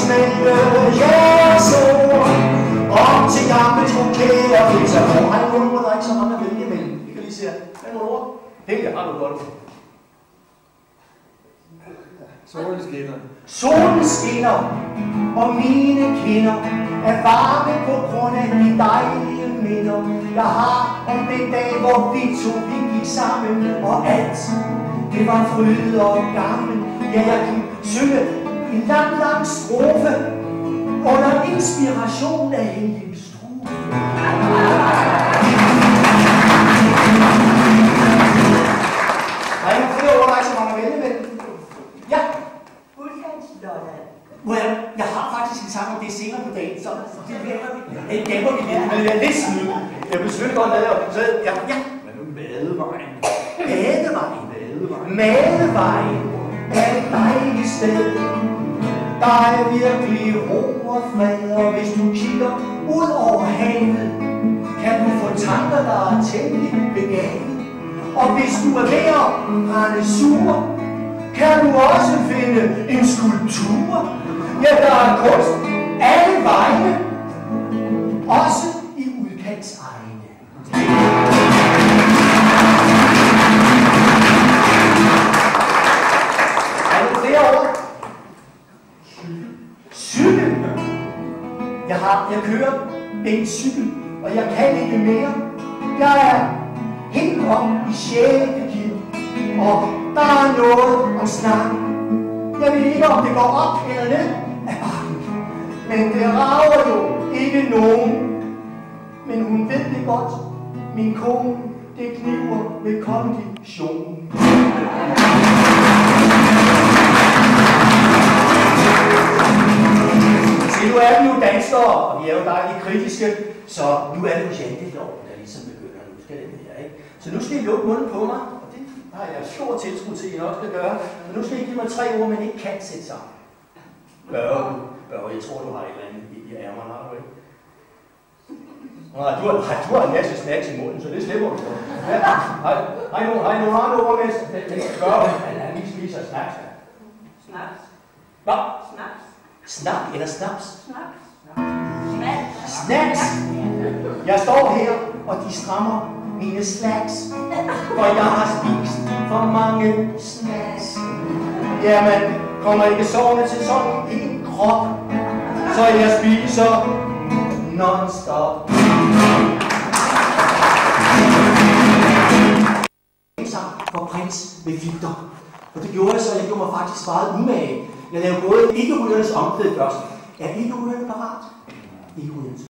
smelte jeres ord om til gamle trokære fæser. Ej, nu er der ikke så mange at vælge imellem. Vi kan lige se her. Hvad er nogle ord? Helge, har du godt? Solen skinner. Solen skinner, og mine kinder er varme på grund af de dejlige minder, jeg har om den dag, hvor vi gik sammen, og alt, det var fryd og gammel. Ja, jeg kunne synge en lang strofe under inspiration af Helge Struve. Har I nogle flere ord, så mange vælge med? Ja? Jeg har faktisk en sang om det senere på dagen, så det gemmer vi lidt, men jeg er lidt snyd. Jeg vil selvfølgelig godt lade op. Ja. Men nu Madevejen. Madevejen er et dejligt sted. Der er virkelig ro og fred, og hvis du kigger ud over havet, kan du få tanker, der er temmelig begavet. Og hvis du er ved at rende sur, kan du også finde en skulptur. Ja, der er kunst alle vegne, også i udkantsegne. Er der flere ord? Cykel. Jeg kører en cykel, og jeg kan ikke mere. Jeg er helt om i sjælekil, og der er noget om snakken. Jeg ved ikke, om det går op eller ned af bakken, men det rager jo ikke nogen. Men hun ved det godt, min kone, det kniver med kondition. Se, nu er vi jo danskere, og vi er jo dejligt kritiske, så nu er det jo janteloven, der ligesom begynder. Nu skal det her, ikke? Så nu skal I lukke munden på mig, og det har jeg stor tiltro til, at I nok skal gøre. Og nu skal I give mig 3 ord, man ikke kan sætte sammen. Jeg tror, du har et eller andet i ærmerne, har du ikke? Nej, du har en masse snacks i munden, så det slipper du. Ja, har I nogle andre ord med? Den skal gøre, at han ikke spiser snaps. Snaps. Hvad? Snaps. Snak eller snaps? Snaps. Snacks! Jeg står her, og de strammer mine slacks, for jeg har spist for mange snacks. Ja, man kommer ikke sovende til sådan en krop, så jeg spiser non-stop. For prins med Victor. Og det gjorde jeg så, jeg gjorde mig faktisk meget umage. Jeg lavede både ikke-rytternes omkvæd først. Er ikke-rytterne parat? Ikke-rytternes.